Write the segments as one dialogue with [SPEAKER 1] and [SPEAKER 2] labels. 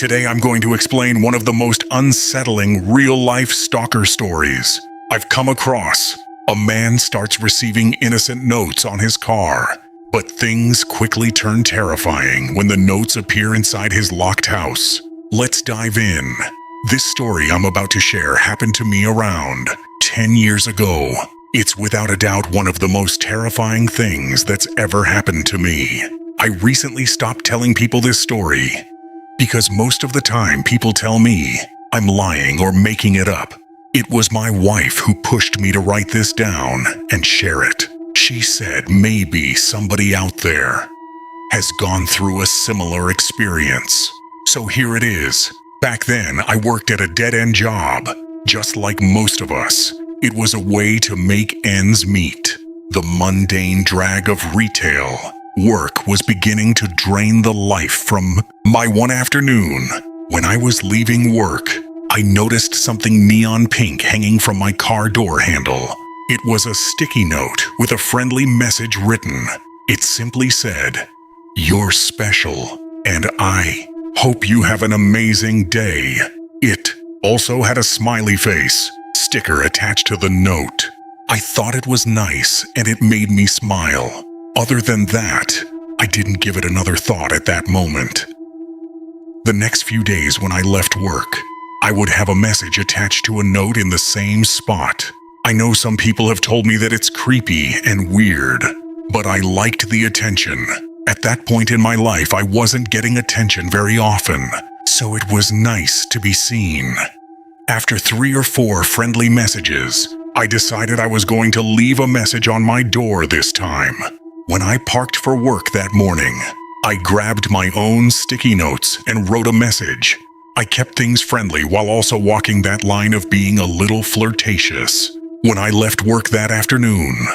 [SPEAKER 1] Today I'm going to explain one of the most unsettling real-life stalker stories I've come across. A man starts receiving innocent notes on his car, but things quickly turn terrifying when the notes appear inside his locked house. Let's dive in. This story I'm about to share happened to me around 10 years ago. It's without a doubt one of the most terrifying things that's ever happened to me. I recently stopped telling people this story because most of the time people tell me I'm lying or making it up. It was my wife who pushed me to write this down and share it. She said maybe somebody out there has gone through a similar experience. So here it is. Back then, I worked at a dead-end job, just like most of us. It was a way to make ends meet. The mundane drag of retail work was beginning to drain the life from my one afternoon. When I was leaving work, I noticed something neon pink hanging from my car door handle. It was a sticky note with a friendly message written. It simply said, "You're special, and I hope you have an amazing day." It also had a smiley face sticker attached to the note. I thought it was nice, and it made me smile. Other than that, I didn't give it another thought at that moment. The next few days when I left work, I would have a message attached to a note in the same spot. I know some people have told me that it's creepy and weird, but I liked the attention. At that point in my life, I wasn't getting attention very often, so it was nice to be seen. After 3 or 4 friendly messages, I decided I was going to leave a message on my door this time. When I parked for work that morning, I grabbed my own sticky notes and wrote a message. I kept things friendly while also walking that line of being a little flirtatious. When I left work that afternoon,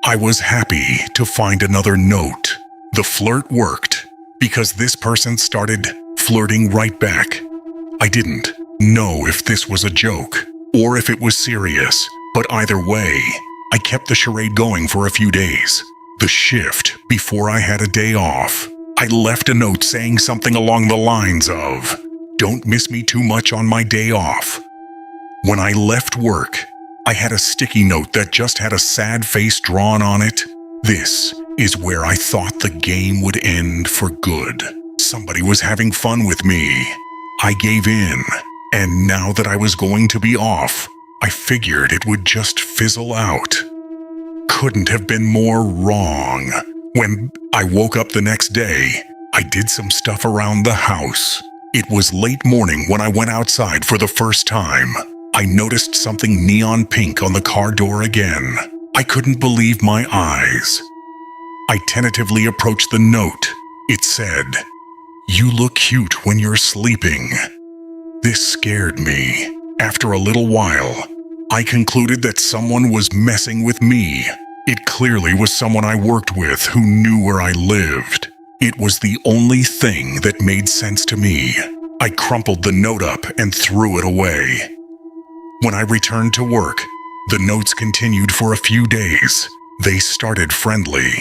[SPEAKER 1] I was happy to find another note. The flirt worked because this person started flirting right back. I didn't know if this was a joke or if it was serious, but either way, I kept the charade going for a few days. The shift before I had a day off, I left a note saying something along the lines of, "Don't miss me too much on my day off." When I left work, I had a sticky note that just had a sad face drawn on it. This is where I thought the game would end for good. Somebody was having fun with me. I gave in, and now that I was going to be off, I figured it would just fizzle out. Couldn't have been more wrong. When I woke up the next day, I did some stuff around the house. It was late morning when I went outside for the first time. I noticed something neon pink on the car door again. I couldn't believe my eyes. I tentatively approached the note. It said, "You look cute when you're sleeping." This scared me. After a little while, I concluded that someone was messing with me. It clearly was someone I worked with who knew where I lived. It was the only thing that made sense to me. I crumpled the note up and threw it away. When I returned to work, the notes continued for a few days. They started friendly,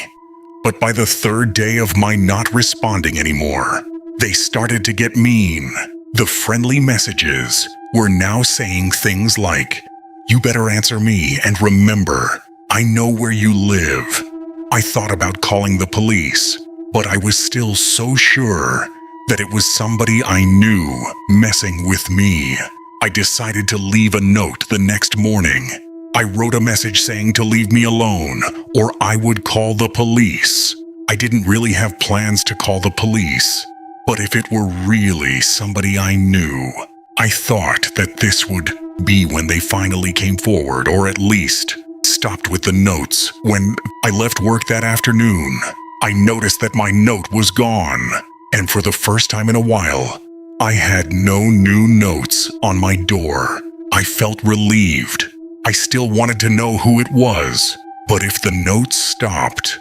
[SPEAKER 1] but by the 3rd day of my not responding anymore, they started to get mean. The friendly messages were now saying things like, "You better answer me, and remember, I know where you live." I thought about calling the police, but I was still so sure that it was somebody I knew messing with me. I decided to leave a note the next morning. I wrote a message saying to leave me alone, or I would call the police. I didn't really have plans to call the police, but if it were really somebody I knew, I thought that this would be when they finally came forward, or at least stopped with the notes. When I left work that afternoon, I noticed that my note was gone, and for the first time in a while, I had no new notes on my door. I felt relieved. I still wanted to know who it was, but if the notes stopped,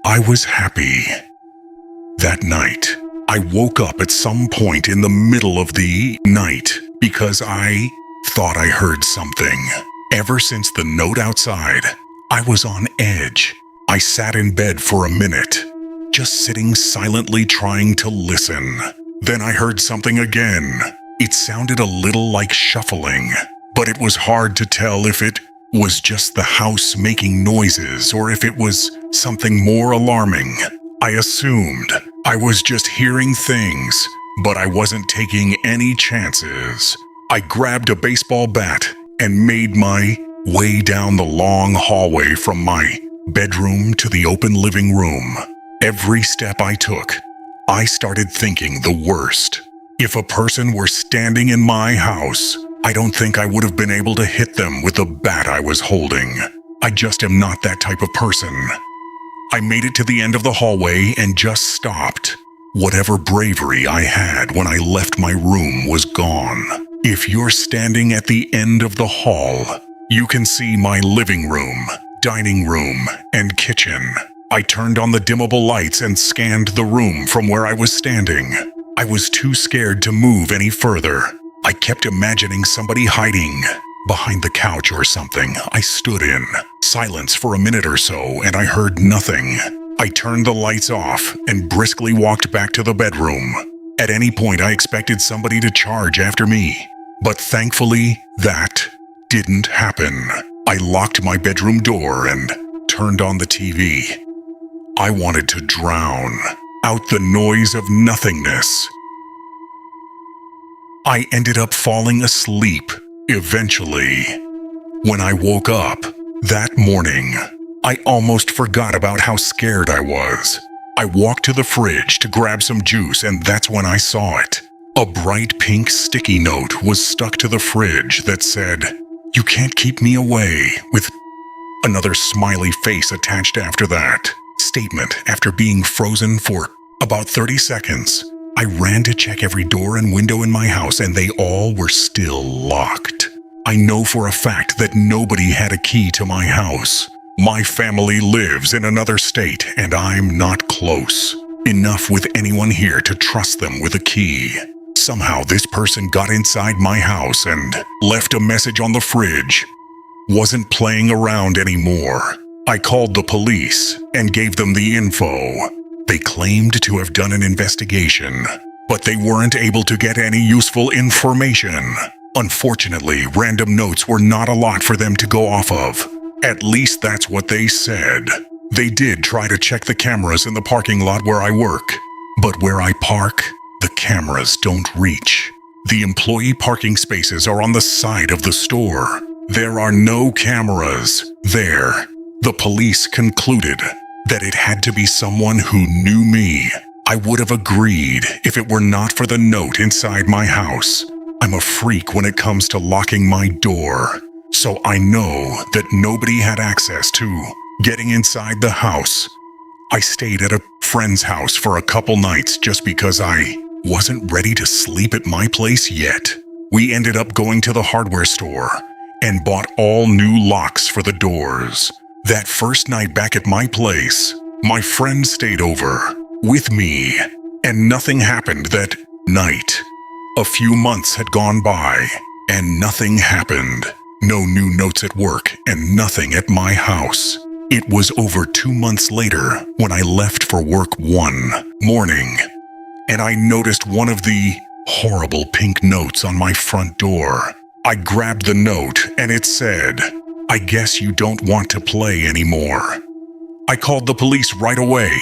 [SPEAKER 1] I was happy. That night, I woke up at some point in the middle of the night because I thought I heard something. Ever since the note outside, I was on edge. I sat in bed for a minute, just sitting silently trying to listen. Then I heard something again. It sounded a little like shuffling, but it was hard to tell if it was just the house making noises or if it was something more alarming. I assumed I was just hearing things, but I wasn't taking any chances. I grabbed a baseball bat and made my way down the long hallway from my bedroom to the open living room. Every step I took, I started thinking the worst. If a person were standing in my house, I don't think I would have been able to hit them with the bat I was holding. I just am not that type of person. I made it to the end of the hallway and just stopped. Whatever bravery I had when I left my room was gone. If you're standing at the end of the hall, you can see my living room, dining room, and kitchen. I turned on the dimmable lights and scanned the room from where I was standing. I was too scared to move any further. I kept imagining somebody hiding behind the couch or something. I stood in silence for a minute or so and I heard nothing. I turned the lights off and briskly walked back to the bedroom. At any point I expected somebody to charge after me, but thankfully that didn't happen. I locked my bedroom door and turned on the TV. I wanted to drown out the noise of nothingness. I ended up falling asleep eventually. When I woke up that morning, I almost forgot about how scared I was. I walked to the fridge to grab some juice and that's when I saw it. A bright pink sticky note was stuck to the fridge that said, "You can't keep me away," with another smiley face attached after that statement. After being frozen for about 30 seconds, I ran to check every door and window in my house and they all were still locked. I know for a fact that nobody had a key to my house. My family lives in another state and I'm not close enough with anyone here to trust them with a key. Somehow this person got inside my house and left a message on the fridge. Wasn't playing around anymore. I called the police and gave them the info. They claimed to have done an investigation, but they weren't able to get any useful information. Unfortunately, random notes were not a lot for them to go off of. At least that's what they said. They did try to check the cameras in the parking lot where I work, but where I park, the cameras don't reach. The employee parking spaces are on the side of the store. There are no cameras there. The police concluded that it had to be someone who knew me. I would have agreed if it were not for the note inside my house. I'm a freak when it comes to locking my door, so I know that nobody had access to getting inside the house. I stayed at a friend's house for a couple nights just because I wasn't ready to sleep at my place yet. We ended up going to the hardware store and bought all new locks for the doors. That first night back at my place, my friend stayed over with me, and nothing happened that night. A few months had gone by, and nothing happened. No new notes at work, and nothing at my house. It was over 2 months later when I left for work one morning, and I noticed one of the horrible pink notes on my front door. I grabbed the note, and it said, "I guess you don't want to play anymore." I called the police right away,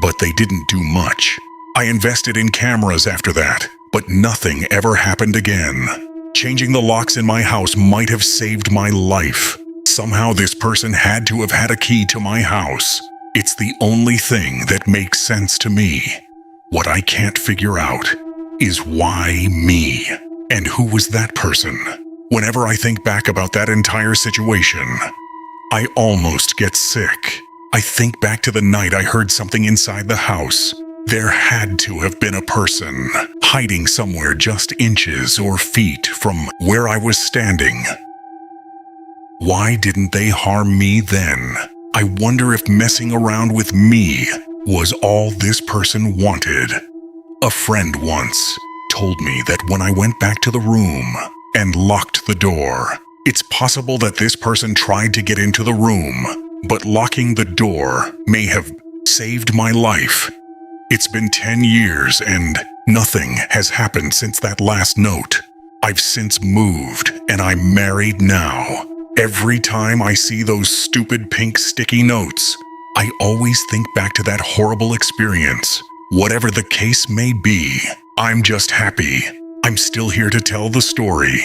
[SPEAKER 1] but they didn't do much. I invested in cameras after that, but nothing ever happened again. Changing the locks in my house might have saved my life. Somehow this person had to have had a key to my house. It's the only thing that makes sense to me. What I can't figure out is why me? And who was that person? Whenever I think back about that entire situation, I almost get sick. I think back to the night I heard something inside the house. There had to have been a person hiding somewhere just inches or feet from where I was standing. Why didn't they harm me then? I wonder if messing around with me was all this person wanted. A friend once told me that when I went back to the room and locked the door, it's possible that this person tried to get into the room, but locking the door may have saved my life. It's been 10 years and Nothing has happened since that last note. I've since moved, and I'm married now. Every time I see those stupid pink sticky notes, I always think back to that horrible experience. Whatever the case may be, I'm just happy I'm still here to tell the story.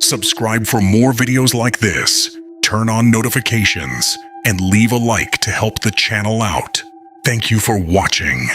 [SPEAKER 1] Subscribe for more videos like this, turn on notifications, and leave a like to help the channel out. Thank you for watching.